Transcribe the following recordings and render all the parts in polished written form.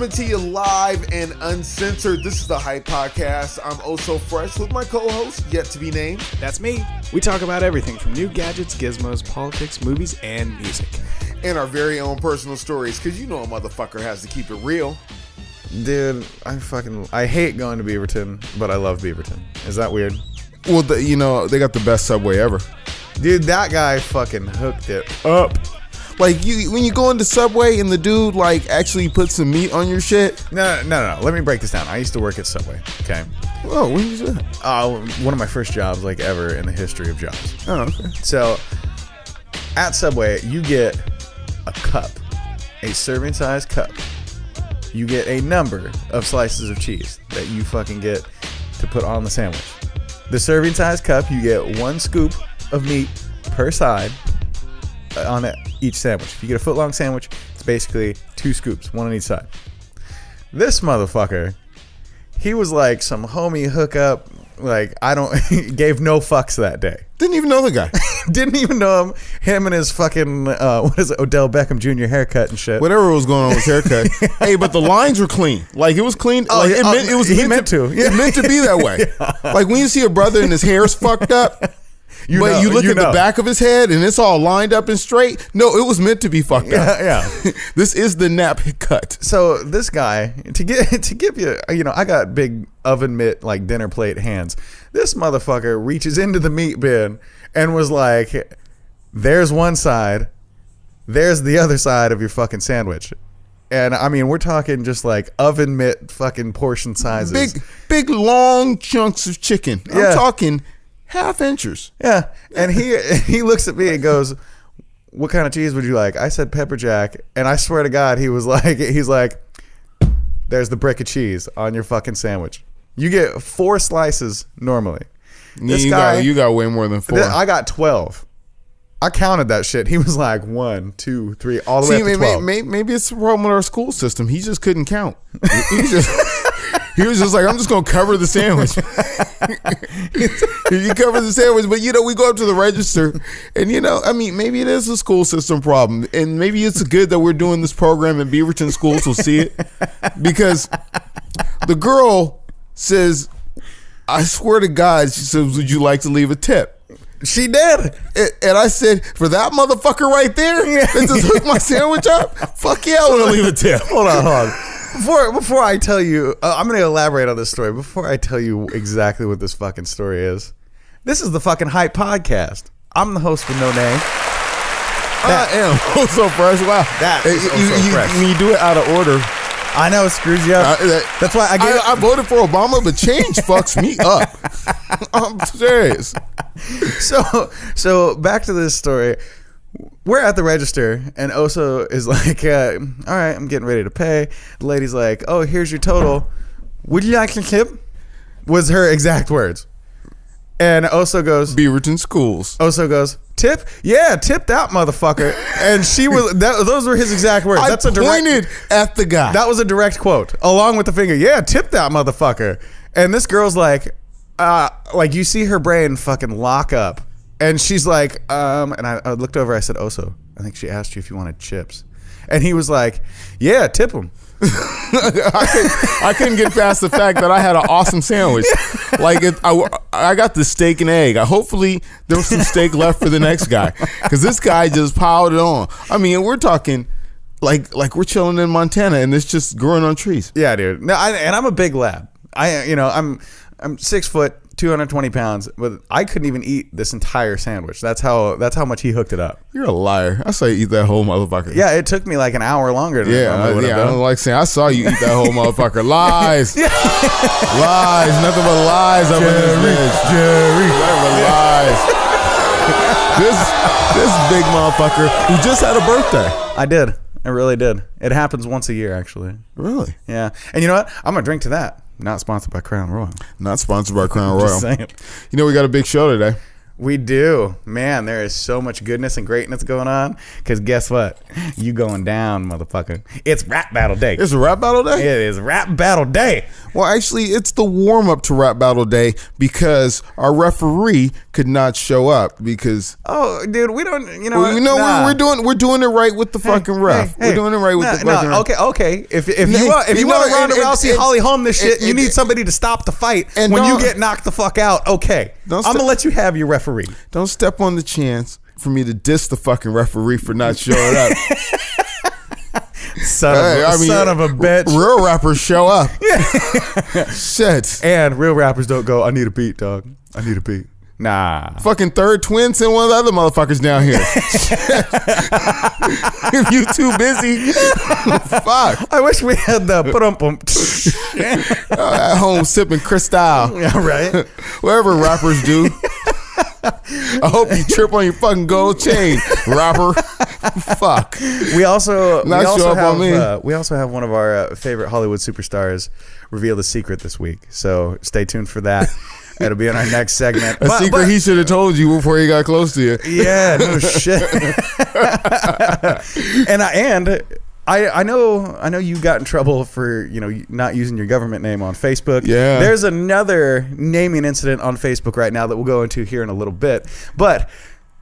coming to you live and uncensored. This is the Hype Podcast. I'm oh so fresh with my co-host, yet to be named. That's me. We talk about everything from new gadgets, gizmos, politics, movies, and music. And our very own personal stories, because you know a motherfucker has to keep it real. Dude, I hate going to Beaverton, but I love Beaverton. Is that weird? Well, they got the best Subway ever. Dude, that guy fucking hooked it up. Like, when you go into Subway and the dude, like, actually puts some meat on your shit. No. Let me break this down. I used to work at Subway, okay? Oh, when did you do that? One of my first jobs, like, ever in the history of jobs. Oh, okay. So, at Subway, you get a cup, a serving size cup. You get a number of slices of cheese that you fucking get to put on the sandwich. The serving size cup, you get one scoop of meat per side on each sandwich. If you get a foot long sandwich, it's basically 2 scoops, one on each side. This motherfucker, he was like some homie hookup. Like, he gave no fucks that day. Didn't even know the guy. Didn't even know him and his fucking Odell Beckham Jr. haircut and shit. Whatever was going on with his haircut. Hey, but the lines were clean. Like, it was clean. Oh, like, he meant to. Yeah. It meant to be that way. Yeah. Like, when you see a brother and his hair's fucked up, you look at the back of his head and it's all lined up and straight. No, it was meant to be fucked up. Yeah. This is the nap cut. So this guy, to give you, I got big oven mitt, like dinner plate hands. This motherfucker reaches into the meat bin and was like, there's one side, there's the other side of your fucking sandwich. And I mean, we're talking just like oven mitt fucking portion sizes. Big long chunks of chicken. Yeah. I'm talking half inches. Yeah. And he looks at me and goes, what kind of cheese would you like? I said pepper jack. And I swear to God, he's like, there's the brick of cheese on your fucking sandwich. You get 4 slices normally. You got way more than 4. I got 12. I counted that shit. He was like 1, 2, 3, all the way up to 12. Maybe it's a problem with our school system. He just couldn't count. He was just like, I'm just going to cover the sandwich. You cover the sandwich. But, we go up to the register. And, maybe it is a school system problem. And maybe it's good that we're doing this program and Beaverton schools will see it. Because the girl says, I swear to God, she says, would you like to leave a tip? She did. And I said, for that motherfucker right there that just hooked my sandwich up, fuck yeah, I want to leave a tip. Hold on. Before I tell you, I'm going to elaborate on this story. Before I tell you exactly what this fucking story is, this is the fucking Hype Podcast. I'm the host with no name. I am. So fresh. Wow. That is so fresh. When you do it out of order. I know, it screws you up. That's why I voted for Obama, but change fucks me up. I'm serious. So back to this story. We're at the register, and Oso is like, all right, I'm getting ready to pay. The lady's like, oh, here's your total. Would you like to tip? Was her exact words. And Oso goes, Beaverton schools. Oso goes, tip? Yeah, tip that motherfucker. And she was, those were his exact words. I pointed at the guy. That was a direct quote, along with the finger. Yeah, tip that motherfucker. And this girl's like you see her brain fucking lock up. And she's like, and I looked over, I said, Oso, I think she asked you if you wanted chips. And he was like, yeah, tip him. I couldn't get past the fact that I had an awesome sandwich. Like, I got the steak and egg. Hopefully there was some steak left for the next guy, because this guy just piled it on. I mean, we're talking like we're chilling in Montana and it's just growing on trees. Yeah, dude. No, and I'm a big lad. I'm 6 foot, 220 pounds, but I couldn't even eat this entire sandwich. That's how much he hooked it up. You're a liar. I saw you eat that whole motherfucker. Yeah, it took me like an hour longer. I don't like saying I saw you eat that whole motherfucker. Lies. Lies. Nothing but lies up in this bitch. Jerry. Nothing but lies. This big motherfucker who just had a birthday. I did. I really did. It happens once a year, actually. Really? Yeah. And you know what? I'm going to drink to that. Not sponsored by Crown Royal. Not sponsored by Crown Royal. Just saying. We got a big show today. We do. Man, there is so much goodness and greatness going on. Because guess what? You going down, motherfucker. It's rap battle day. It's rap battle day? It is rap battle day. Well, actually, it's the warm-up to rap battle day because our referee could not show up because... Oh, dude, we don't... we're doing it right with the fucking ref. We're doing it right with the fucking ref. Okay. If you want to Ronda Rousey, Holly Holm this shit, you need somebody to stop the fight and when you get knocked the fuck out. Okay. I'm going to let you have your referee. Don't step on the chance for me to diss the fucking referee for not showing up. Son of a bitch. Real rappers show up. Shit. And real rappers don't go, I need a beat, dog. I need a beat. Nah. Fucking third twin send one of the other motherfuckers down here. If you too busy, fuck. I wish we had the at home sipping CRISTAL. Yeah, right. Whatever rappers do. I hope you trip on your fucking gold chain, rapper. Fuck. We also have one of our favorite Hollywood superstars reveal the secret this week. So stay tuned for that. It'll be in our next segment. A secret he should have told you before he got close to you. Yeah, no shit. I know you got in trouble for not using your government name on Facebook. Yeah. There's another naming incident on Facebook right now that we'll go into here in a little bit. But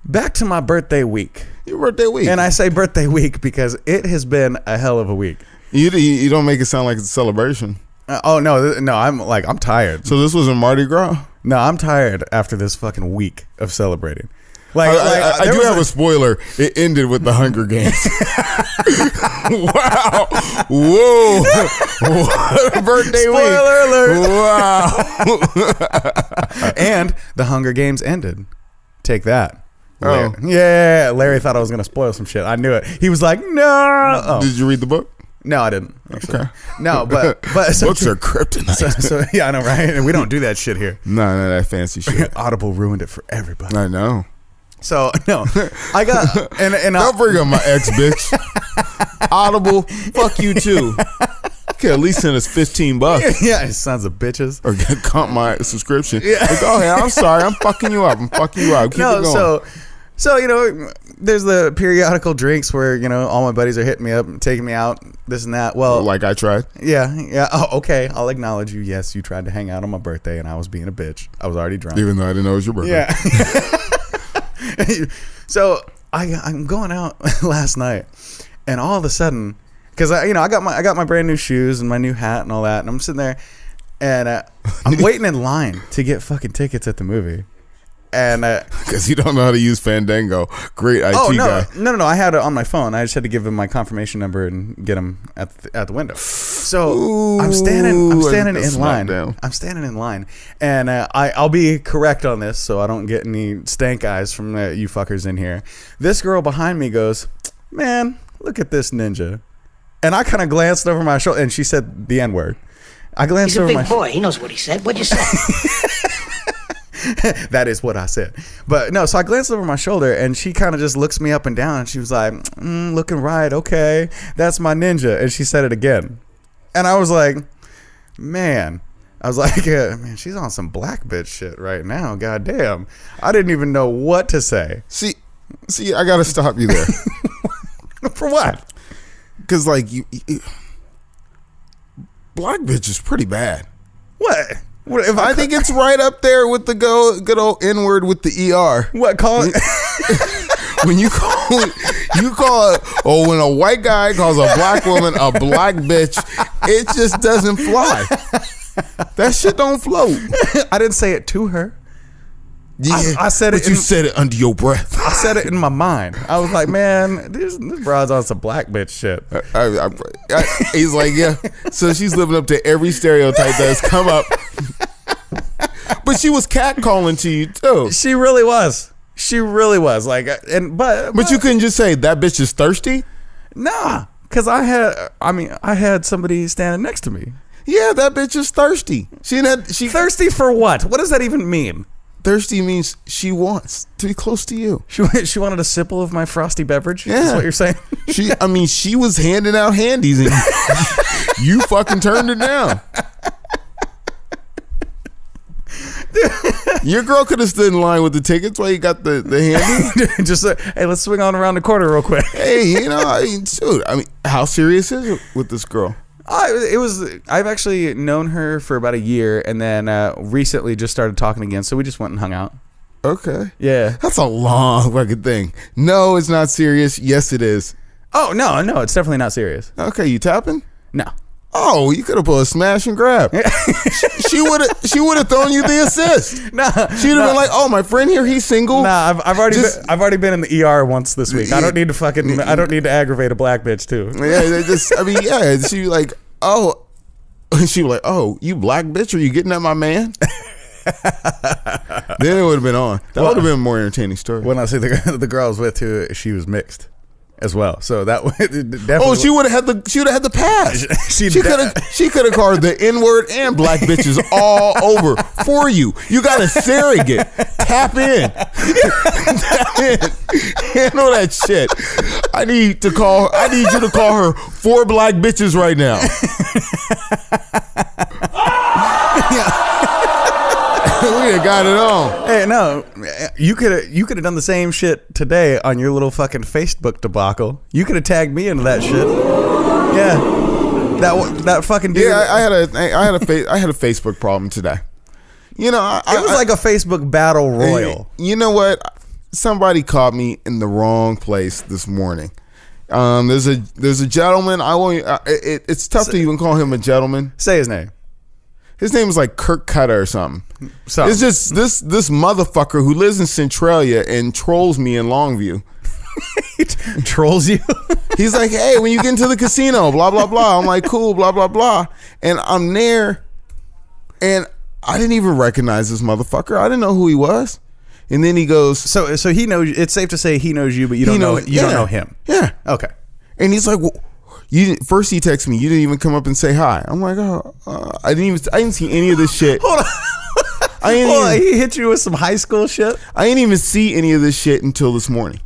back to my birthday week. Your birthday week. And I say birthday week because it has been a hell of a week. You don't make it sound like it's a celebration. No, I'm tired. So this was in Mardi Gras? No, I'm tired after this fucking week of celebrating. I do have a spoiler. It ended with the Hunger Games. Wow. Whoa. What a birthday Spoiler week. alert. Wow. And the Hunger Games ended. Take that. Oh. Yeah. Larry thought I was going to spoil some shit. I knew it. He was like, no. Oh. Did you read the book? No, I didn't. Actually. Okay. No, but books are kryptonite. So yeah, I know, right? And we don't do that shit here. No, that fancy shit. Audible ruined it for everybody. I know. So no, I got and don't bring up my ex, bitch. Audible, fuck you too. Okay, at least send us $15. Yeah, sons of bitches. Or comp my subscription. Yeah. Like, oh, hey, I'm sorry, I'm fucking you up. Keep it going. So there's the periodical drinks where all my buddies are hitting me up and taking me out, this and that. Well, like I tried. Yeah. Oh, okay. I'll acknowledge you. Yes, you tried to hang out on my birthday, and I was being a bitch. I was already drunk, even though I didn't know it was your birthday. Yeah. So I'm going out last night, and all of a sudden, because I got my brand new shoes and my new hat and all that, and I'm sitting there, and I'm waiting in line to get fucking tickets at the movie. And because you don't know how to use Fandango, great IT guy. No, I had it on my phone. I just had to give him my confirmation number and get him at the window. So I'm standing in line. I'm standing in line, and I'll be correct on this so I don't get any stank eyes from you fuckers in here. This girl behind me goes, "Man, look at this ninja," and I kind of glanced over my shoulder, and she said the N-word. I glanced over my. He's a big boy. He knows what he said. What'd you say? That is what I said. But no, so I glanced over my shoulder and she kind of just looks me up and down and she was like, looking right. Okay. That's my ninja. And she said it again. And I was like, man, she's on some black bitch shit right now. God damn. I didn't even know what to say. See, I got to stop you there. For what? Because you black bitch is pretty bad. What? I think it's right up there with the good old N-word with the ER. What, call it? When you call it, or when a white guy calls a black woman a black bitch, it just doesn't fly. That shit don't float. I didn't say it to her. Yeah, I said it. But you said it under your breath. I said it in my mind. I was like, man, this broad's on some black bitch shit. He's like, yeah. So she's living up to every stereotype that's come up. But she was catcalling to you too. She really was. But you couldn't just say that bitch is thirsty. Nah, because I had somebody standing next to me. Yeah, that bitch is thirsty. She thirsty for what? What does that even mean? Thirsty means she wants to be close to you. She wanted a sipple of my frosty beverage. Yeah. That's what you're saying. She was handing out handies and you fucking turned it down. Your girl could have stood in line with the tickets while you got the handy. Just hey, let's swing on around the corner real quick. Hey, dude, how serious is it with this girl? I've actually known her for about a year, and then recently just started talking again. So we just went and hung out. Okay. Yeah. That's a long fucking thing. No, it's not serious. Yes, it is. Oh, no, it's definitely not serious. Okay, you tapping? No. Oh, you could have put a smash and grab. She would have thrown you the assist. Nah, she'd have been like, "Oh, my friend here, he's single." Nah, I've already been in the ER once this week. I don't need to aggravate a black bitch too. Yeah, she like, oh, she was like, "Oh, you black bitch, are you getting at my man?" Then it would have been on. That would have been a more entertaining story. When I say the girl I was with too, she was mixed as well. So that definitely. Oh, she would have had the pass. She could have called the N-word and black bitches all over for you. You got a surrogate. Tap in. Handle that shit. I need you to call her 4 black bitches right now. We have got it on. Hey, no, you could have done the same shit today on your little fucking Facebook debacle. You could have tagged me into that shit. Yeah, that fucking dude. Yeah, I had a Facebook problem today. You know, it was like a Facebook battle royal. You know what? Somebody caught me in the wrong place this morning. There's a gentleman. I won't. It's tough to even call him a gentleman. Say his name. His name is like Kirk Cutter or something. It's just this motherfucker who lives in Centralia and trolls me in Longview. Trolls you? He's like, hey, when you get into the casino, blah, blah, blah. I'm like, cool, blah, blah, blah. And I'm there, and I didn't even recognize this motherfucker. I didn't know who he was. And then he goes, so he knows. It's safe to say he knows you, but you don't know him. Yeah. Okay. And he's like, well, first he texts me, you didn't even come up and say hi. I'm like, I didn't see any of this shit. Hold on. He hit you with some high school shit? I didn't even see any of this shit until this morning.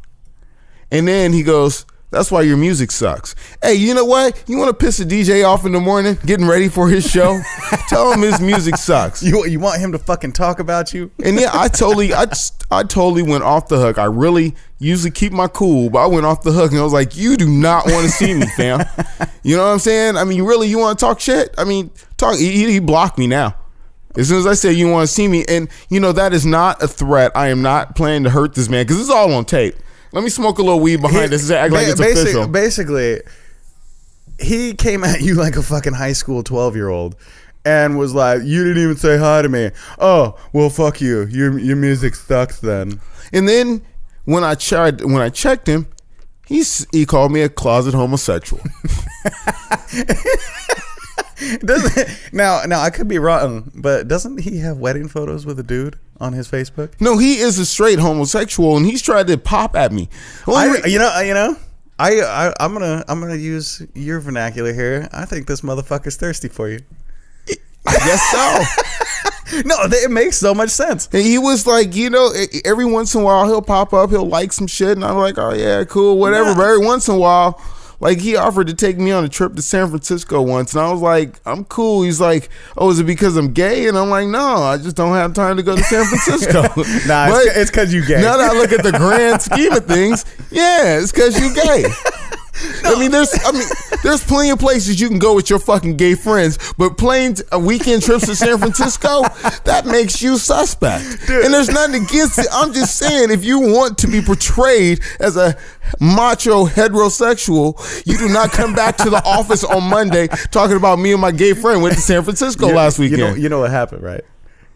And then he goes, that's why your music sucks. Hey, you know what? You want to piss a DJ off in the morning, getting ready for his show? Tell him his music sucks. You want him to fucking talk about you? And yeah, I totally went off the hook. I really usually keep my cool, but I went off the hook and I was like, you do not want to see me, fam. You know what I'm saying? I mean, you want to talk shit? I mean, talk. He blocked me now. As soon as I say you want to see me, and that is not a threat. I am not planning to hurt this man because this is all on tape. Let me smoke a little weed behind this and act like it's official. Basically, he came at you like a fucking high school 12-year-old and was like, you didn't even say hi to me. Oh, well, fuck you. Your music sucks then. And then when I checked him, he called me a closet homosexual. Now I could be wrong, but doesn't he have wedding photos with a dude on his Facebook? No, he is a straight homosexual, and he's tried to pop at me. I'm gonna use your vernacular here. I think this motherfucker's thirsty for you. I guess so. No, it makes so much sense. And he was like, every once in a while he'll pop up, he'll like some shit, and I'm like, oh yeah, cool, whatever. Yeah. But every once in a while, like, he offered to take me on a trip to San Francisco once, and I was like, I'm cool. He's like, oh, is it because I'm gay? And I'm like, no, I just don't have time to go to San Francisco. Nah, it's because you gay. Now that I look at the grand scheme of things, yeah, it's because you gay. No. There's plenty of places you can go with your fucking gay friends, but playing weekend trips to San Francisco, that makes you suspect. Dude. And there's nothing against it. I'm just saying, if you want to be portrayed as a macho heterosexual, you do not come back to the office on Monday talking about me and my gay friend went to San Francisco last weekend. You know what happened, right?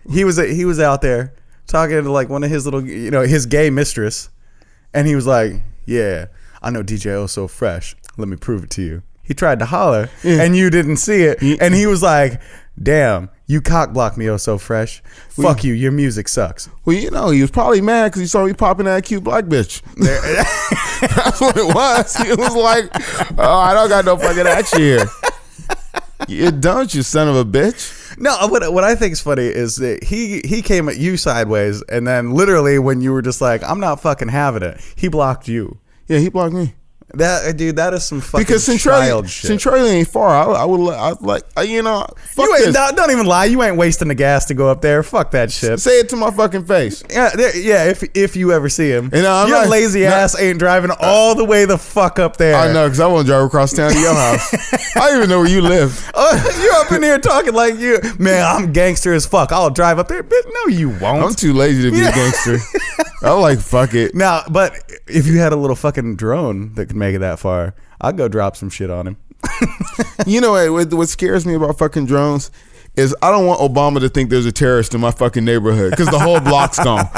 He was out there talking to like one of his little, his gay mistress, and he was like, yeah, I know DJ O so fresh. Let me prove it to you. He tried to holler, and you didn't see it. And he was like, damn, you cock blocked me, oh so fresh. Fuck you, your music sucks. Well, he was probably mad because he saw me popping that cute black bitch. That's what it was. He was like, oh, I don't got no fucking action here. You don't, you son of a bitch. No, what I think is funny is that he came at you sideways, and then literally when you were just like, I'm not fucking having it, he blocked you. Yeah, he blocked me. That is some fucking because child shit. Centralia ain't far. I would like, you know, fuck You ain't, this. don't even lie. You ain't wasting the gas to go up there. Fuck that shit. Say it to my fucking face. Yeah. If you ever see him, And I'm your not- lazy ass ain't driving all the way the fuck up there. I know, because I want to drive across town to your house. I don't even know where you live. You up in here talking like you, man. I'm gangster as fuck. I'll drive up there, bitch. No, you won't. I'm too lazy to be a gangster. I'm like, fuck it. Now, but if you had a little fucking drone that could make it that far, I'd go drop some shit on him. You know what scares me about fucking drones is I don't want Obama to think there's a terrorist in my fucking neighborhood because the whole block's gone.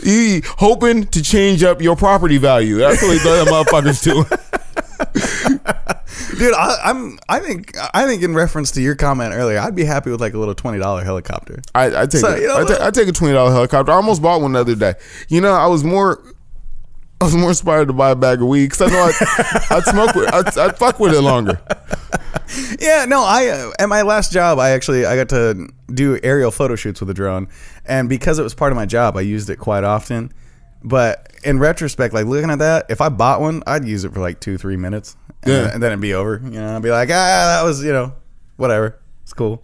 He hoping to change up your property value. That's what the motherfuckers do. Dude, I think in reference to your comment earlier, I'd be happy with like a little $20 helicopter. I take I take a $20 helicopter. I almost bought one the other day. You know, I was more inspired to buy a bag of weed because I know I'd fuck with it longer. Yeah, no, at my last job, I got to do aerial photo shoots with a drone, and because it was part of my job, I used it quite often. But in retrospect, like looking at that, if I bought one, I'd use it for like 2-3 minutes, and then it'd be over. You know, I'd be like, that was, you know, whatever, it's cool.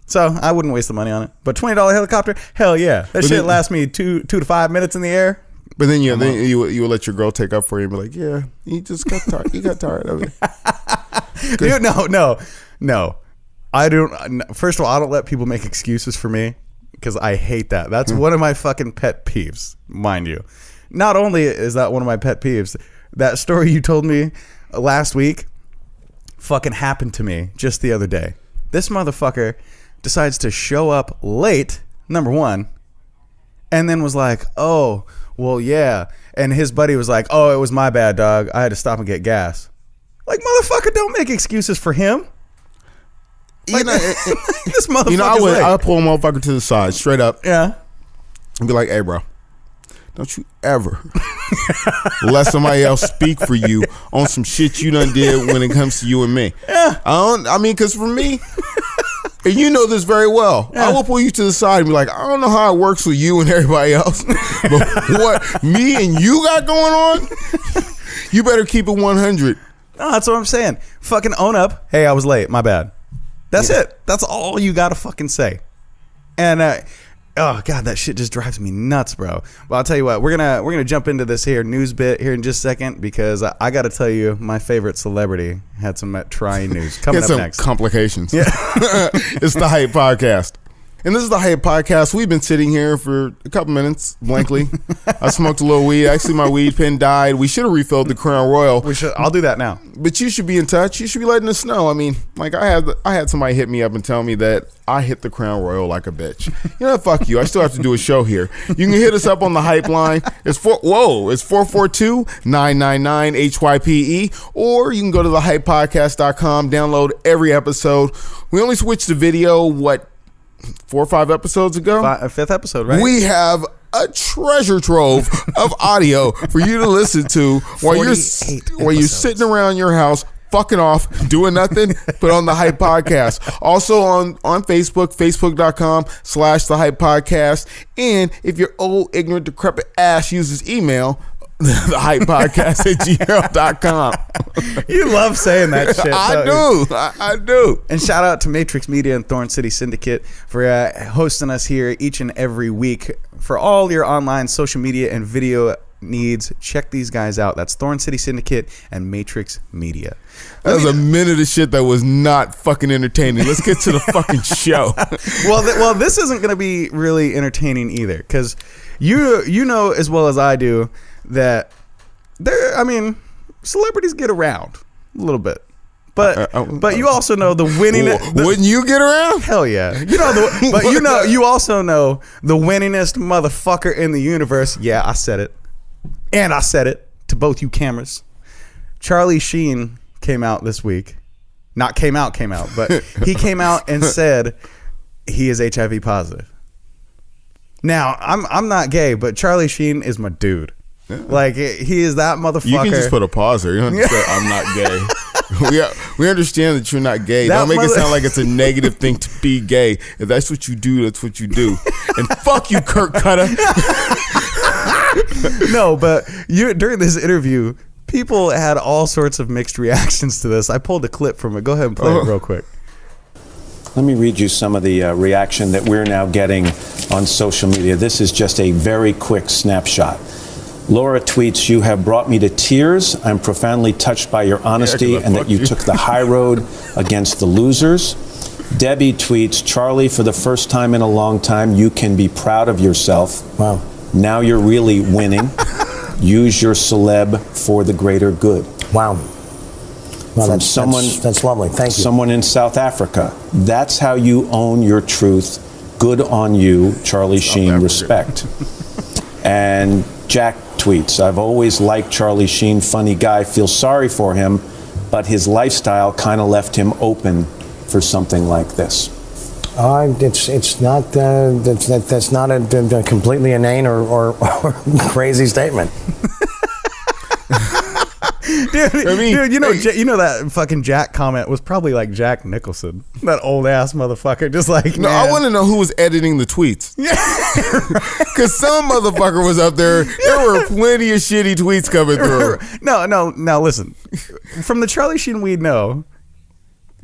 So I wouldn't waste the money on it. But $20 helicopter, hell yeah, that shit lasts me 2 to 5 minutes in the air. But then you would let your girl take up for you and be like, yeah, he just got tired. He got tired of it. Dude, no. I don't. First of all, I don't let people make excuses for me because I hate that. That's one of my fucking pet peeves, mind you. Not only is that one of my pet peeves, that story you told me last week fucking happened to me just the other day. This motherfucker decides to show up late, number one, and then was like, oh, well, yeah. And his buddy was like, oh, it was my bad, dog. I had to stop and get gas. Like, motherfucker, don't make excuses for him. Like, this motherfucker. You know, I pull a motherfucker to the side, straight up. Yeah. And be like, hey, bro, don't you ever let somebody else speak for you on some shit you done did when it comes to you and me. Yeah. Because for me, and you know this very well, I will pull you to the side and be like, I don't know how it works with you and everybody else, but what me and you got going on, you better keep it 100. No, that's what I'm saying. Fucking own up. Hey, I was late. My bad. That's it. That's all you gotta fucking say. And oh god, that shit just drives me nuts, bro. Well, I'll tell you what. We're gonna jump into this here news bit here in just a second because I gotta tell you, my favorite celebrity had some trying news coming up next. Complications. Yeah, it's the Hype Podcast. And this is the Hype Podcast. We've been sitting here for a couple minutes, blankly. I smoked a little weed. Actually, my weed pen died. We should have refilled the Crown Royal. We should. I'll do that now. But you should be in touch. You should be letting us know. I mean, like I had somebody hit me up and tell me that I hit the Crown Royal like a bitch. You know, fuck you. I still have to do a show here. You can hit us up on the Hype line. It's 442-999-HYPE, or you can go to thehypepodcast.com, download every episode. We only switched to video 4 or 5 episodes ago. 5th episode, right? We have a treasure trove of audio for you to listen to while you're sitting around your house fucking off, doing nothing, but on the Hype Podcast. Also on Facebook, facebook.com/the Hype Podcast. And if your old, ignorant, decrepit ass uses email, the Hype Podcast at gmail.com. You love saying that shit. I do. And shout out to Matrix Media and Thorn City Syndicate for hosting us here each and every week. For all your online social media and video needs, check these guys out. That's Thorn City Syndicate and Matrix Media. That was a minute of shit that was not fucking entertaining. Let's get to the fucking show. Well, this isn't going to be really entertaining either, because you know as well as I do that celebrities get around a little bit, but you also know the winningest. Wouldn't you get around? Hell yeah, you also know the winningest motherfucker in the universe. Yeah, I said it, and I said it to both you cameras. Charlie Sheen came out this week. Not came out, but he came out and said he is HIV positive. Now, I'm not gay, but Charlie Sheen is my dude. Yeah. Like, he is that motherfucker. You can just put a pause there. You don't have to say, I'm not gay. We understand that you're not gay. Don't make it sound like it's a negative thing to be gay. If that's what you do, that's what you do. And fuck you, Kurt Cutter. No, but during this interview, people had all sorts of mixed reactions to this. I pulled a clip from it. Go ahead and play it real quick. Let me read you some of the reaction that we're now getting on social media. This is just a very quick snapshot. Laura tweets, "You have brought me to tears. I'm profoundly touched by your honesty and that you took the high road against the losers." Debbie tweets, "Charlie, for the first time in a long time, you can be proud of yourself. Wow. Now you're really winning. Use your celeb for the greater good." Wow. Well, From that's lovely. Thank you. Someone in South Africa. "That's how you own your truth. Good on you, Charlie Sheen. Respect." And Jack tweets, "I've always liked Charlie Sheen, funny guy. Feel sorry for him, but his lifestyle kind of left him open for something like this." It's not that's not a completely inane or crazy statement. Dude, you know that fucking Jack comment was probably like Jack Nicholson, that old ass motherfucker. Just like, no, I want to know who was editing the tweets. Because some motherfucker was up there. There were plenty of shitty tweets coming through. No. Now listen, from the Charlie Sheen we know,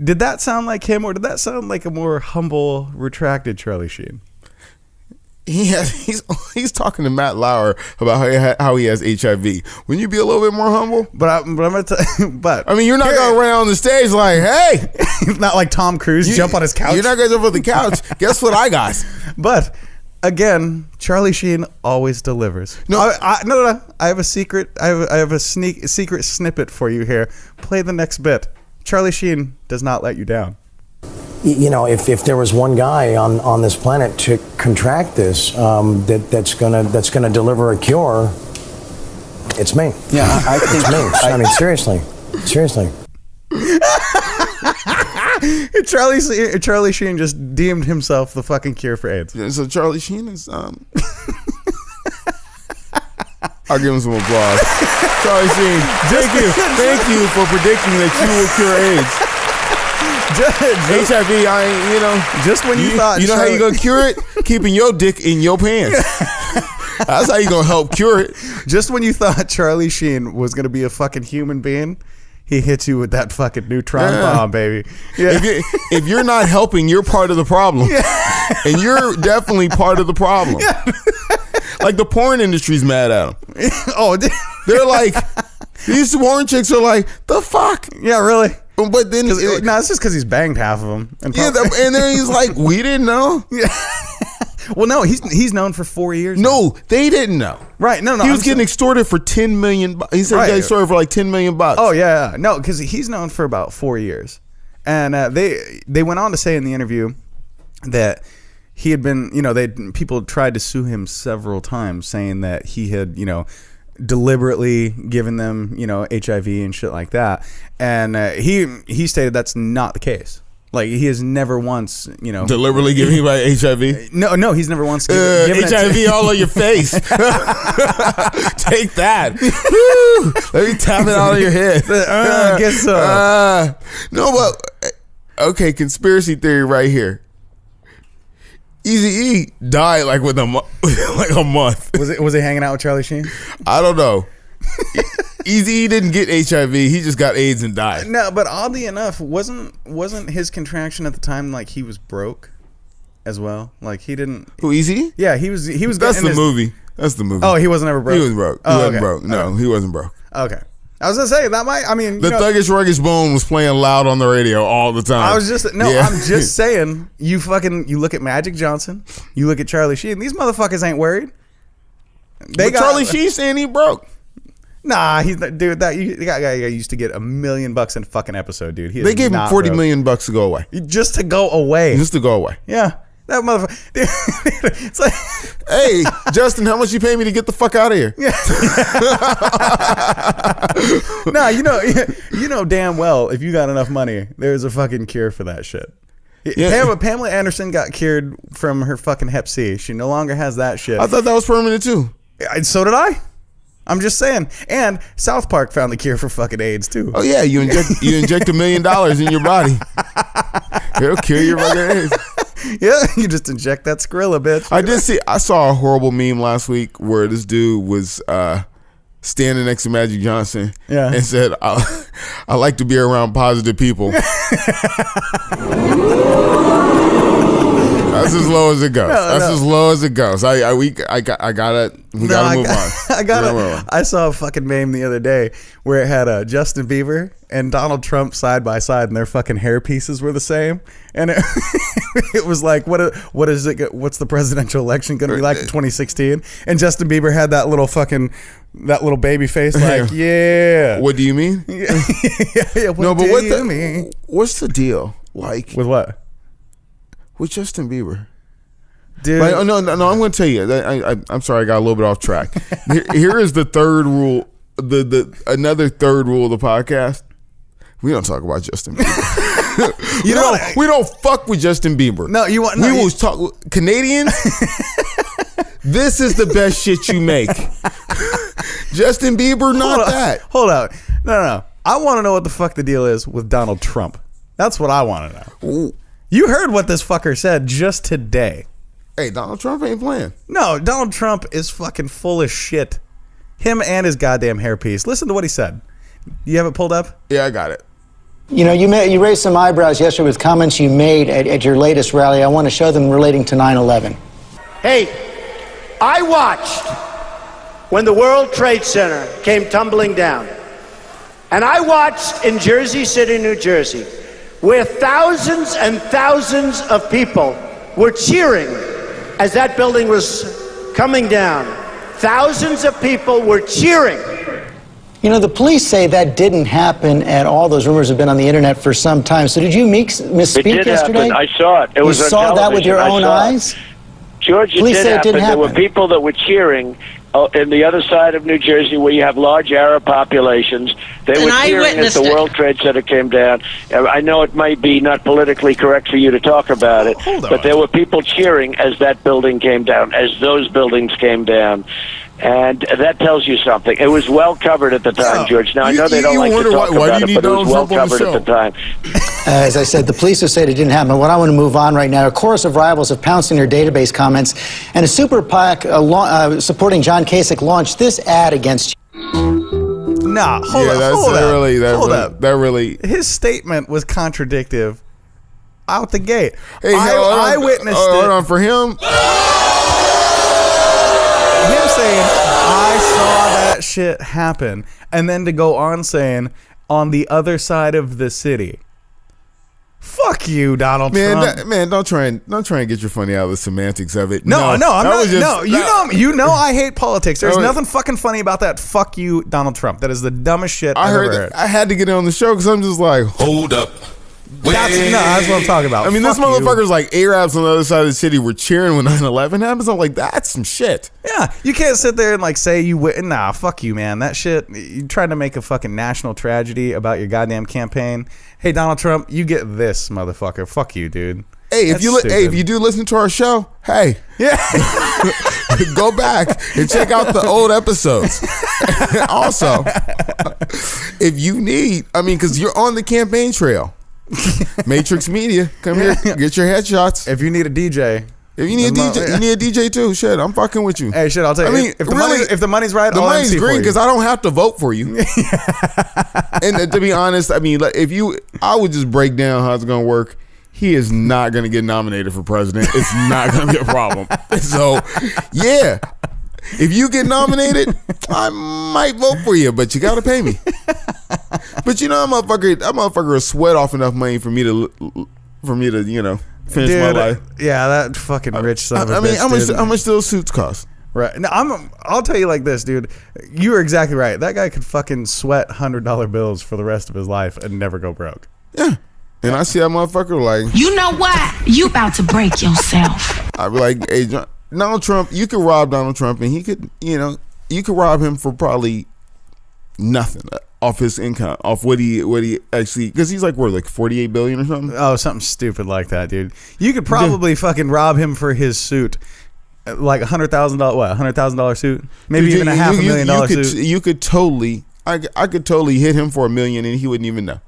did that sound like him, or did that sound like a more humble, retracted Charlie Sheen? He's talking to Matt Lauer about how he has HIV. Wouldn't you be a little bit more humble? But I'm gonna tell you, but I mean, you're not gonna run out on the stage like, hey, not like Tom Cruise, jump on his couch. You're not gonna jump on the couch. Guess what I got? But again, Charlie Sheen always delivers. No. I have a secret. I have a secret snippet for you here. Play the next bit. Charlie Sheen does not let you down. You know, if there was one guy on this planet to contract this, that's gonna deliver a cure, it's me. Yeah, I think it's me. I mean, seriously. Charlie Sheen just deemed himself the fucking cure for AIDS. Yeah, so Charlie Sheen is I'll give him some applause. Charlie Sheen, thank you for predicting that you will cure AIDS. HIV, just when you thought, you know how you gonna cure it? Keeping your dick in your pants. That's how you gonna help cure it. Just when you thought Charlie Sheen was gonna be a fucking human being, he hits you with that fucking neutron bomb, baby. Yeah. If you're not helping, you're part of the problem, and you're definitely part of the problem. Yeah. Like the porn industry's mad at him. Oh, they're like, these porn chicks are like, the fuck? Yeah, really. But then it's just because he's banged half of them. And then he's like, we didn't know. Yeah. Well, no, he's known for 4 years. No, they didn't know. Right? No. He was getting extorted for $10 million. He said he got extorted for like $10 million. Oh yeah, no, because he's known for about 4 years, and they went on to say in the interview that he had been, people tried to sue him several times, saying that he had, deliberately given them, HIV and shit like that, and he stated that's not the case. Like, he has never once, deliberately giving anybody HIV. No, he's never once given HIV all on your face. Take that. Let me tap it out of your head. I guess so. No, but okay, conspiracy theory right here. Eazy-E died like with a month. Was he hanging out with Charlie Sheen? I don't know. Eazy-E didn't get HIV. He just got AIDS and died. No, but oddly enough, wasn't his contraction at the time like he was broke as well? Like, he didn't. Who, Eazy? Yeah, he was. That's the movie. That's the movie. Oh, he wasn't ever broke. He was broke. He wasn't broke. No, he wasn't broke. Okay. I was gonna say that might. I mean, the Thuggish Ruggish Bone was playing loud on the radio all the time. I'm just saying. You look at Magic Johnson. You look at Charlie Sheen. These motherfuckers ain't worried. Charlie Sheen saying he broke. Nah, he's dude. That guy used to get $1 million in a fucking episode, dude. They gave him $40 million to go away. Just to go away. Just to go away. Yeah. That motherfucker. It's like, hey, Justin, how much you pay me to get the fuck out of here? Yeah. Nah, you know damn well if you got enough money, there's a fucking cure for that shit. Yeah. Pamela Anderson got cured from her fucking Hep C. She no longer has that shit. I thought that was permanent too. So did I. I'm just saying. And South Park found the cure for fucking AIDS too. Oh yeah, you inject $1 million in your body. It'll cure your fucking AIDS. Yeah, you just inject that Skrilla, bitch. I saw a horrible meme last week where this dude was standing next to Magic Johnson and said, I like to be around positive people. That's as low as it goes. As low as it goes. We gotta move on. I saw a fucking meme the other day where it had Justin Bieber and Donald Trump side by side, and their fucking hair pieces were the same. And it was like, what is it? What's the presidential election going to be like in 2016? And Justin Bieber had that little baby face, like, yeah. What do you mean? Yeah. What's the deal? Like with what? With Justin Bieber, dude. Like, no. I'm going to tell you. I'm sorry, I got a little bit off track. Here is the third rule. Another third rule of the podcast: we don't talk about Justin Bieber. We don't fuck with Justin Bieber. No, you want. No, we will talk Canadians. This is the best shit you make. Justin Bieber, not that. Hold up. No. I want to know what the fuck the deal is with Donald Trump. That's what I want to know. Ooh. You heard what this fucker said just today. Hey, Donald Trump ain't playing. No, Donald Trump is fucking full of shit. Him and his goddamn hairpiece. Listen to what he said. You have it pulled up? Yeah, I got it. You know, you raised some eyebrows yesterday with comments you made at your latest rally. I want to show them relating to 9/11. Hey, I watched when the World Trade Center came tumbling down. And I watched in Jersey City, New Jersey, where thousands and thousands of people were cheering as that building was coming down. Thousands of people were cheering. You know, the police say that didn't happen at all. Those rumors have been on the internet for some time. So did you misspeak yesterday? Happen. I saw it. You saw that with your own eyes? George, police say it didn't happen. There were people that were cheering in the other side of New Jersey where you have large Arab populations. They were cheering as the World Trade Center came down. I know it might be not politically correct for you to talk about it, but there were people cheering as that building came down, as those buildings came down. And that tells you something. It was well covered at the time, George. Now, I know they don't like to talk about it, but it was well covered at the time. As I said, the police have said it didn't happen. What I want to move on right now, a chorus of rivals have pounced in their database comments, and a super PAC supporting John Kasich launched this ad against you. Nah, hold up. That really. His statement was contradictive out the gate. Hey, I witnessed it. Hold on, for him. Him saying, I saw that shit happen, and then to go on saying, on the other side of the city. Fuck you, Donald Trump. Don't try and get your funny out of the semantics of it. No, I'm not. You know I hate politics. There's nothing fucking funny about that. Fuck you, Donald Trump. That is the dumbest shit I've ever heard. I had to get it on the show because I'm just like, hold up. That's what I'm talking about. I mean, this motherfucker's like Arabs on the other side of the city were cheering when 9/11 happens. I'm like, that's some shit. Yeah, you can't sit there and like say you win. Nah, fuck you, man. That shit. You trying to make a fucking national tragedy about your goddamn campaign. Hey, Donald Trump, you get this, motherfucker. Fuck you, dude. Hey, if you do listen to our show, hey, yeah, go back and check out the old episodes. Also, if you need, because you're on the campaign trail. Matrix Media, come here, get your headshots. If you need a DJ, you need a DJ too. Shit, I'm fucking with you. Hey, shit, I'll tell you. If the money's right, the money's green because I don't have to vote for you. And to be honest, I would just break down how it's gonna work. He is not gonna get nominated for president. It's not gonna be a problem. So, yeah. If you get nominated, I might vote for you, but you gotta pay me. But that motherfucker will sweat off enough money for me to finish my life. Yeah, that fucking rich son of a bitch. How much do those suits cost? Right. Now, I'll tell you like this, dude. You are exactly right. That guy could fucking sweat $100 bills for the rest of his life and never go broke. Yeah. And I see that motherfucker like, you know what? You about to break yourself. I'd be like, hey, Donald Trump, you could rob Donald Trump and he could, you could rob him for probably nothing off his income, off what he actually, because he's like, like 48 billion or something? Oh, something stupid like that, dude. You could probably fucking rob him for his suit like $100,000, what, $100,000 suit, maybe even a $500,000 suit. You could totally, I could totally hit him for $1 million and he wouldn't even know.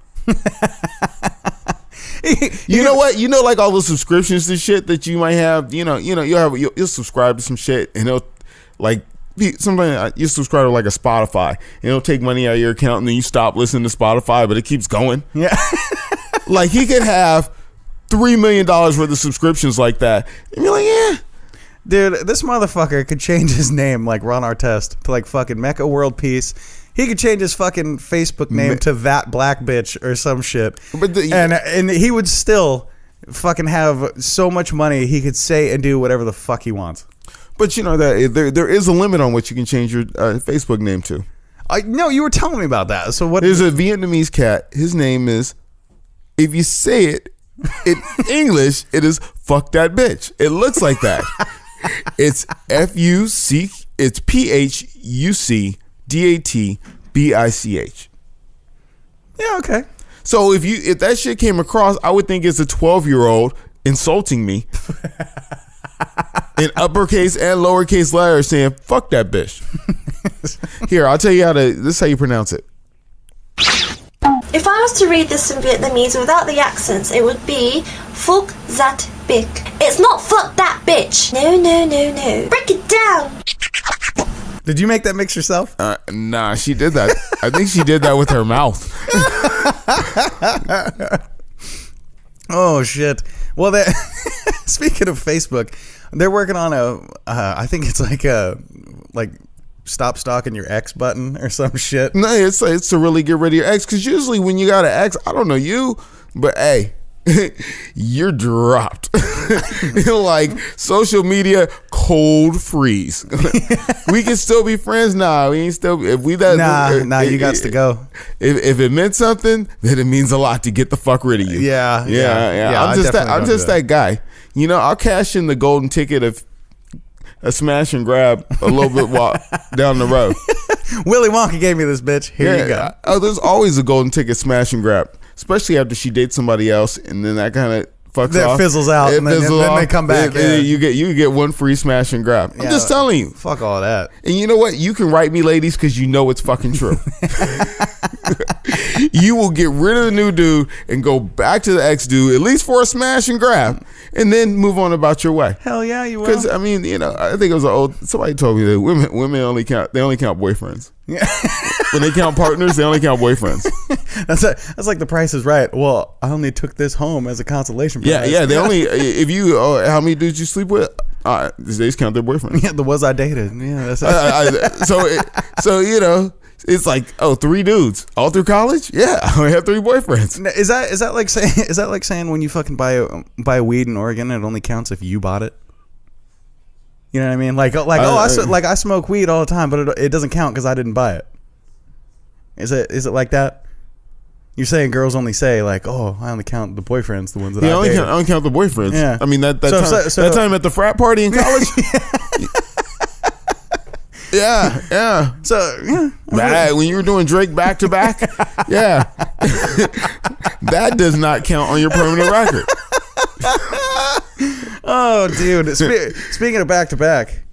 You know what? You know, like all those subscriptions to shit that you might have. You'll subscribe to some shit and it'll like somebody you subscribe to like a Spotify and it'll take money out of your account and then you stop listening to Spotify, but it keeps going. Yeah, like he could have $3 million worth of subscriptions like that, and you're like, yeah. Dude, this motherfucker could change his name like Ron Artest to like fucking Mecca World Peace. He could change his fucking Facebook name to That Black Bitch or some shit. But and he would still fucking have so much money he could say and do whatever the fuck he wants. But you know that there is a limit on what you can change your Facebook name to. No, you were telling me about that. So what? There's a Vietnamese cat. His name is, if you say it in English, it is fuck that bitch. It looks like that. It's F-U-C. It's P-H-U-C-D-A-T-B-I-C-H. Yeah, okay. So if that shit came across, I would think it's a 12-year-old insulting me in uppercase and lowercase letters saying fuck that bitch. Here, I'll tell you this is how you pronounce it. If I was to read this in Vietnamese without the accents, it would be fuck that bitch. It's not fuck that bitch. No. Break it down. Did you make that mix yourself? Nah, she did that. I think she did that with her mouth. Oh, shit. Well, speaking of Facebook, they're working on I think it's like stop stalking your ex button or some shit. No, it's to really get rid of your ex, because usually when you got an ex, I don't know you, but hey, you're dropped. Like social media cold freeze. We can still be friends now. We ain't still if we that nah you got to go. If it meant something, then it means a lot to get the fuck rid of you. Yeah. I'm just that guy. You know, I'll cash in the golden ticket of a smash and grab a little bit walk down the road. Willy Wonka gave me this bitch. Here you go. Oh, there's always a golden ticket smash and grab, especially after she dates somebody else, and then that kind of fucks off. Fizzles out, and then they come back. You get one free smash and grab. I'm just telling you. Fuck all that. And you know what? You can write me, ladies, because you know it's fucking true. You will get rid of the new dude and go back to the ex dude, at least for a smash and grab, and then move on about your way. Hell yeah, you will. Because I mean, you know, I think it was somebody told me that women only count boyfriends. Yeah. When they count partners, they only count boysfriends. That's like The Price is Right. Well, I only took this home as a consolation prize. Yeah. They only if you how many dudes you sleep with? They just count their boyfriends. Yeah, the was I dated. Yeah, that's so you know. It's like 3 dudes all through college. Yeah, I only have 3 boyfriends. Is that like saying when you fucking buy weed in Oregon, it only counts if you bought it? You know what I mean? I smoke weed all the time, but it doesn't count because I didn't buy it. Is it like that? You're saying girls only say like, oh, I only count the boyfriends, the ones that I only count the boyfriends. Yeah, I mean that time at the frat party in college. Yeah. So yeah, when you were doing Drake back to back, yeah, that does not count on your permanent record. Oh, dude. Speaking of back to back,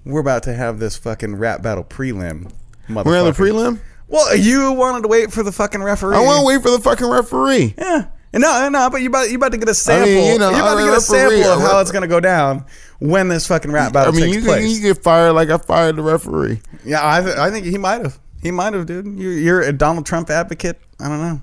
we're about to have this fucking rap battle prelim. We're on the prelim. Well, you wanted to wait for the fucking referee. I want to wait for the fucking referee. Yeah. No, but you about to get a sample. I mean, you're about to get a sample of how it's going to go down when this fucking rap battle takes place. You get fired like I fired the referee. Yeah, I think he might have. He might have, dude. You're a Donald Trump advocate. I don't know.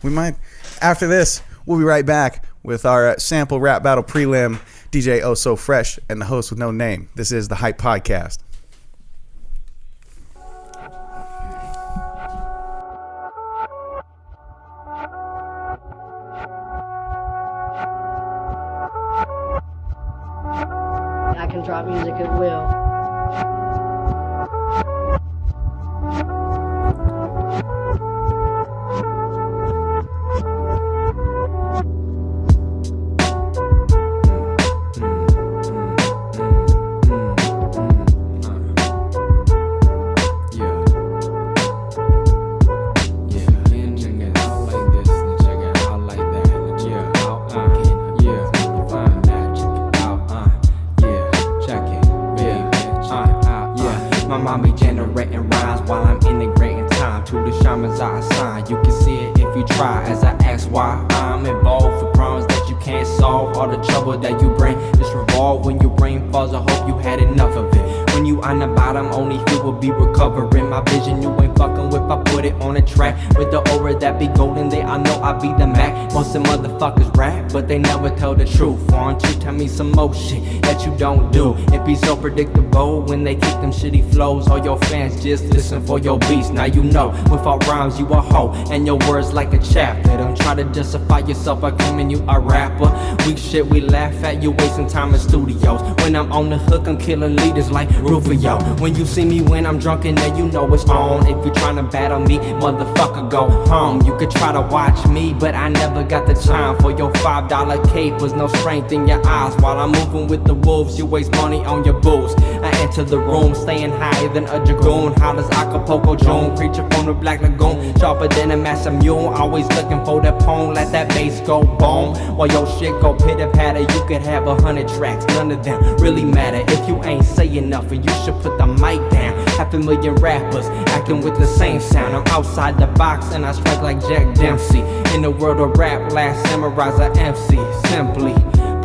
We might. After this, we'll be right back with our sample rap battle prelim. DJ Oh So Fresh and the host with no name. This is the Hype Podcast. I can drop music at will. find me generating rhymes while I'm integrating time to the shamans I assign. You can see it if you try as I ask why I'm involved for crimes that you can't solve. All the trouble that you bring just revolve when your brain falls. I hope you had enough of it. When you on the bottom, only you will be recovering. My vision, you ain't fucking with. I put it on a track with the aura that be golden. There, I know I be the Mac. Most of motherfuckers rap, but they never tell the truth. Why don't you tell me some more shit that you don't do? It be so predictable when they kick them shitty flows. All your fans just listen for your beats. Now you know, without rhymes you a hoe, and your words like a chapter. Don't try to justify yourself by claiming you a rapper. Weak shit we laugh at, you wasting time in studios. When I'm on the hook, I'm killing leaders like Rufio. When you see me when I'm drunk and then you know it's on. If you tryna battle me, motherfucker, go home. You could try to watch me, but I never got the time for your $5 cape. Was no strength in your eyes. While I'm moving with the wolves, you waste money on your booze. I enter the room, staying higher than a dragoon. Hot as Acapulco June, creature from the Black Lagoon. Sharper than a massive mule, always looking for that pone. Let that bass go boom. While your shit go pitter patter, you could have 100 tracks. None of them really matter if you ain't saying nothing. You should put the mic down. 500,000 rappers acting with the same sound. I'm outside the box and I strike like Jack Dempsey. In the world of rap, last samurai's a MC. Simply,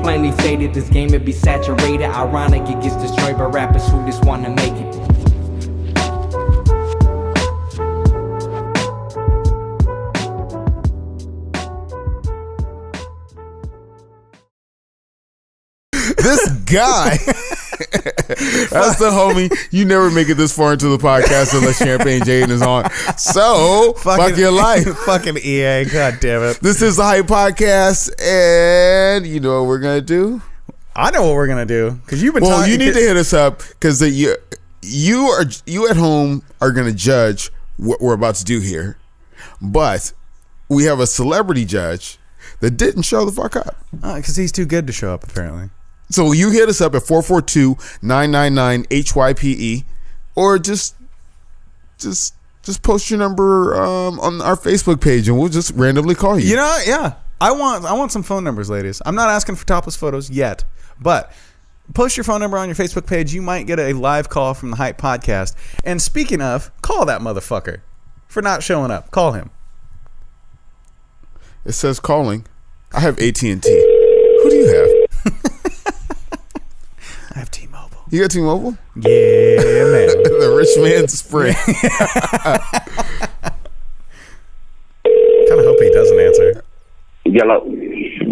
plainly stated, this game it be saturated. Ironic, it gets destroyed by rappers who just wanna make it. This guy. That's the homie. You never make it this far into the podcast unless Champagne Jane is on. So, fuck your life. Fucking EA. God damn it. This is the Hype Podcast, and you know what we're going to do? I know what we're going to do. Because you've been Well, talking. you need to hit us up because you at home are going to judge what we're about to do here. But we have a celebrity judge that didn't show the fuck up. Because he's too good to show up, apparently. So you hit us up at 442-999-HYPE, or just post your number on our Facebook page, and we'll just randomly call you. You know, yeah. I want some phone numbers, ladies. I'm not asking for topless photos yet, but post your phone number on your Facebook page. You might get a live call from the Hype Podcast. And speaking of, call that motherfucker for not showing up. Call him. It says calling. I have AT&T. Who do you have? I have T-Mobile. You got T-Mobile? Yeah, man. The rich man's Sprint. Kind of hope he doesn't answer. Hello.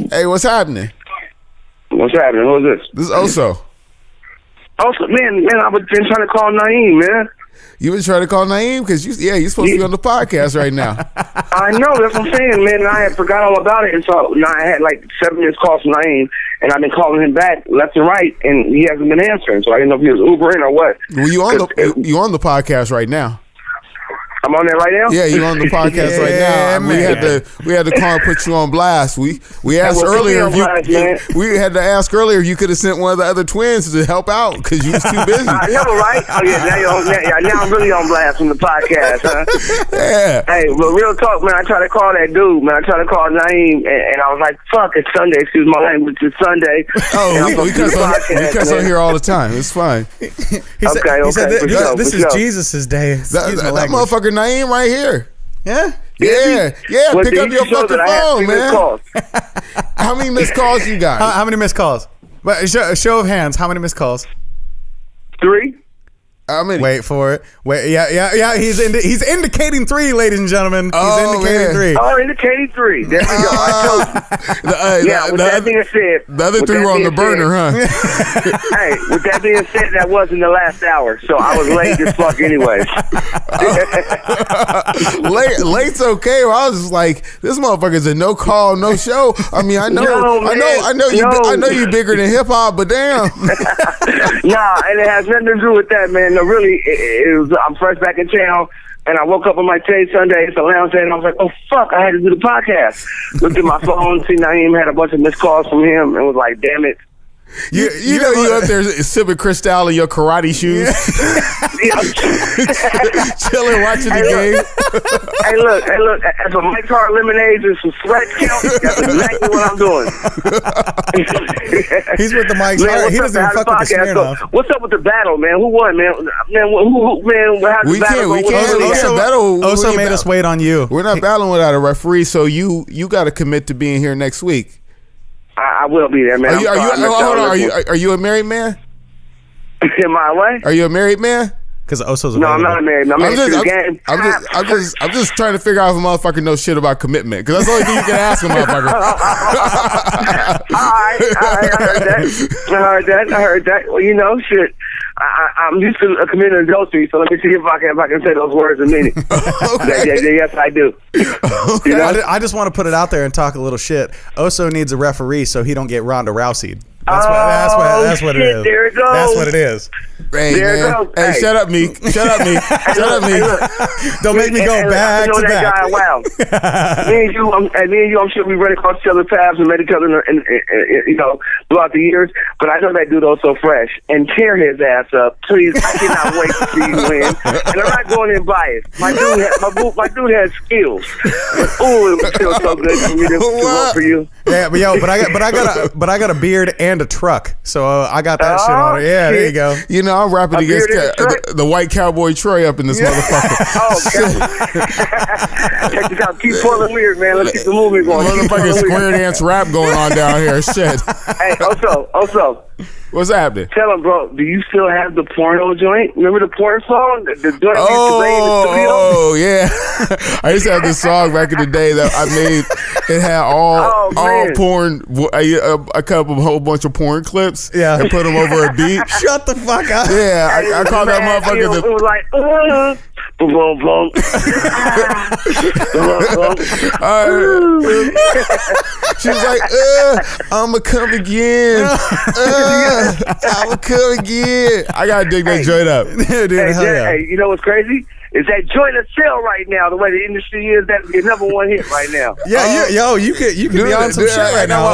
Hey, what's happening? What's happening? Who's this? This is Oso. Oso, man, I've been trying to call Naeem, man. You been trying to call Naeem? Because you're supposed to be on the podcast right now. I know, that's what I'm saying, man. And I had forgot all about it. And so now I had like 7 minutes calls from Naeem, and I've been calling him back left and right, and he hasn't been answering. So I didn't know if he was Ubering or what. Well, you on the podcast right now. I'm on there right now? Yeah, you're on the podcast right now. I mean, we had to call and put you on blast. We asked earlier we had to ask earlier if you could have sent one of the other twins to help out because you was too busy. I know, right? Oh yeah, now I'm really on blast from the podcast, huh? Yeah. Hey, but real talk, man. I tried to call that dude, man. I tried to call Naeem, and I was like, "Fuck, it's Sunday." Excuse my language. It's Sunday. Oh, we cuss on here all the time. It's fine. He said this is Jesus' day. That motherfucker Naeem right here. Yeah? Yeah. Well, pick up your fucking phone, man. How many missed calls you got? How many missed calls? Show of hands. How many missed calls? 3. How many? Wait for it. Wait, yeah. He's indicating 3, ladies and gentlemen. He's indicating 3. Oh, indicating 3. There we go. I told you. With that being said, the other 3 were on the burner, huh? Hey, with that being said, that wasn't the last hour, so I was late as fuck anyways. Late's okay. Well, I was just like, this motherfucker's a no call, no show. I mean, I know you bigger than hip hop, but damn. Nah, and it has nothing to do with that, man. No, really, it was. I'm fresh back in town, and I woke up on my Tay Sunday. It's a lounge day, and I was like, "Oh fuck, I had to do the podcast." Looked at my phone, see Naeem had a bunch of missed calls from him, and was like, "Damn it, You know you up there sipping CRISTAL in your karate shoes, chilling, watching the game. Hey, look. As a Mike's Hard Lemonade and some sweat count, that's exactly what I'm doing. He's with the Mike's Hard. He doesn't even fuck with the Smirnoff. What's up with the battle, man? Who won, man? How's the battle? We can't battle. Oso made us wait on you. We're not battling without a referee, so you got to commit to being here next week. I will be there, man. Are you a married man? Am I what? Are you a married man? Because Oso's no, I'm not a married man. I'm just trying to figure out if a motherfucker knows shit about commitment, because that's the only thing you can ask a motherfucker. All right, I heard that. Well, shit. I'm used to committing adultery, so let me see if I can say those words in a minute. Okay. Yes, I do. Okay. I just want to put it out there and talk a little shit. Oso needs a referee so he don't get Ronda Rousey'd. That's what it is. There it goes. That's what it is. Hey, there man. Hey, shut up, Meek. Shut up, Meek. Don't make me go back to back. Guy, wow. me and you, I'm sure we run across each other's paths and met each other, throughout the years. But I know that dude so fresh and tear his ass up. Please, I cannot wait to see you win. And I'm not going in biased. My dude has skills. Ooh, it would feel so good for me to vote for you. Yeah, but I got a beard and a truck, so I got that shit on it. Yeah, there you go. I'm rapping against the white cowboy Troy up in this motherfucker. Check this out. Keep pulling weird, man. Let's keep the movie going. Motherfucking square dance rap going on down here. Shit. Hey, also. What's happening? Tell him, bro, do you still have the porno joint? Remember the porn song? The joint we used to play in the studio? Oh, yeah. I used to have this song back in the day that I made. It had all porn. I cut up a whole bunch of porn clips and put them over a beat. Shut the fuck up. Yeah, I called that motherfucker. It was like, boom, boom, boom. She was like, I'ma come again. I'ma come again. I gotta dig that joint up. Hey, you know what's crazy? Is that joint a sell right now? The way the industry is, that's your number one hit right now. Yeah, you could be on some shit right now.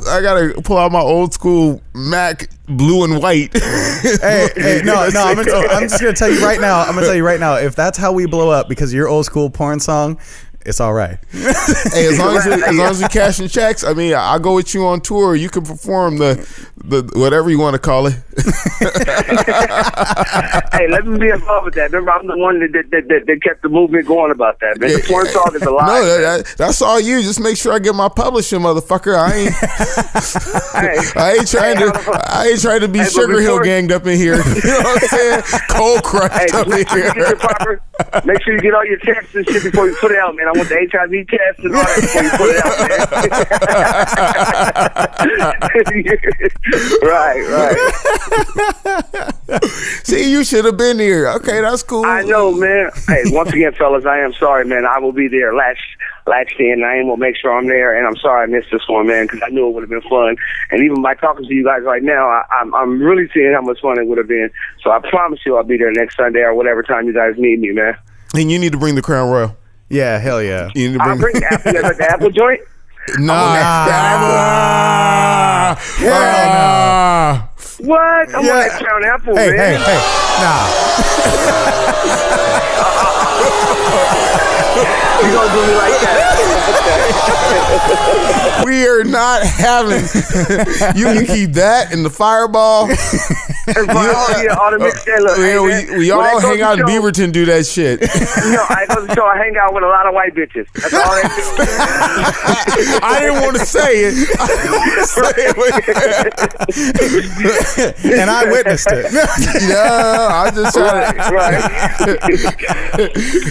I gotta pull out my old school Mac blue and white. hey, no, I'm just gonna tell you right now. I'm gonna tell you right now. If that's how we blow up because of your old school porn song, it's all right. Hey, as long as we cashing checks, I mean, I'll go with you on tour. You can perform the whatever you want to call it. Hey, let me be involved with that. Remember, I'm the one that kept the movement going about that. Man, the porn song is alive. No, that's all you. Just make sure I get my publishing, motherfucker. I ain't trying to be Sugar Hill ganged up in here. You know what I'm saying? Cold crushed up in here. Make sure you get all your tests and shit before you put it out, man. I want the HIV test and all that before you put it out, man. Right. See, you should have been here. Okay, that's cool. I know, man. Hey, once again, fellas, I am sorry, man. I will be there. Latched in. I will make sure I'm there, and I'm sorry I missed this one, man, because I knew it would have been fun. And even by talking to you guys right now, I'm really seeing how much fun it would have been. So I promise you I'll be there next Sunday or whatever time you guys need me, man. And you need to bring the Crown Royal. Yeah, hell yeah. You need to I'll bring the apple joint. Nah. What? I want that Crown Apple, man. Hey, nah. You gonna do me like that? We are not having. You can keep that in the Fireball. We all hang out in Beaverton, do that shit. I go to the show. I hang out with a lot of white bitches. That's all I do. I didn't want to say it. And I witnessed it. Yeah, I just right.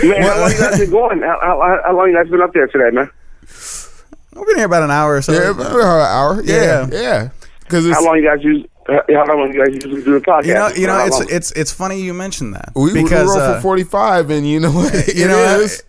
Man, how long you guys been going? How long you guys been up there today, man? We've been here about an hour or so. Yeah, about an hour. Yeah. How long you guys usually do the podcast? It's funny you mentioned that. We roll for 45, and you know what? It is.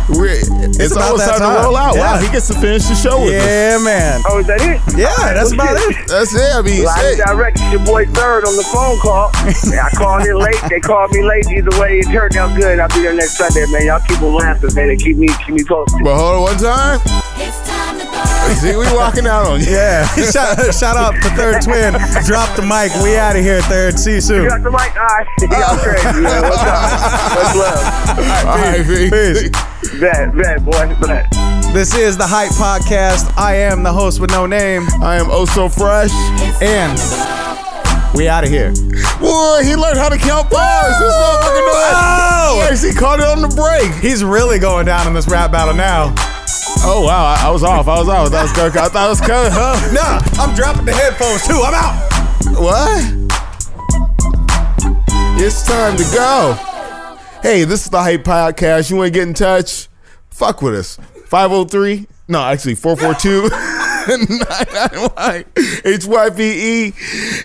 It's almost time to roll out. Yeah. Wow, he gets to finish the show with us. Yeah, man. Oh, is that it? Yeah, that's about it. That's it. I mean, live direct. It's your boy Third on the phone call. I called in late. They called me late. Either way, it turned out good. I'll be there next Sunday, man. Y'all keep on laughing, man. And keep me posted. But hold on one time. It's time to See, we walking out on you. Yeah. Shout out to Third Twin. Drop the mic. We out of here, Third. See you soon. You got the mic? All right. Y'all crazy, man. What's up? Much love. All right, peace. Bet, boy. Bet. This is the Hype Podcast. I am the host with no name. I am oh so fresh. And we out of here. Boy, he learned how to count bars. This motherfucker knows. Oh! He actually caught it on the break. He's really going down in this rap battle now. Oh, wow. I was off. I thought it was coming. Huh? Nah, I'm dropping the headphones too. I'm out. What? It's time to go. Hey, this is the Hype Podcast. You want to get in touch? Fuck with us. 503. No, actually 442 HYPE,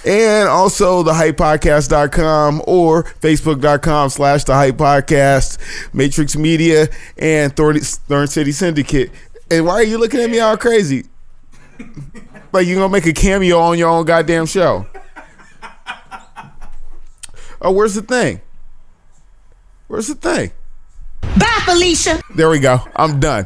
and also thehypepodcast.com or facebook.com/thehypepodcast, Matrix Media, and Thorn City Syndicate. And why are you looking at me all crazy? Like you gonna make a cameo on your own goddamn show? Oh, where's the thing? Where's the thing? Bye, Felicia. There we go. I'm done.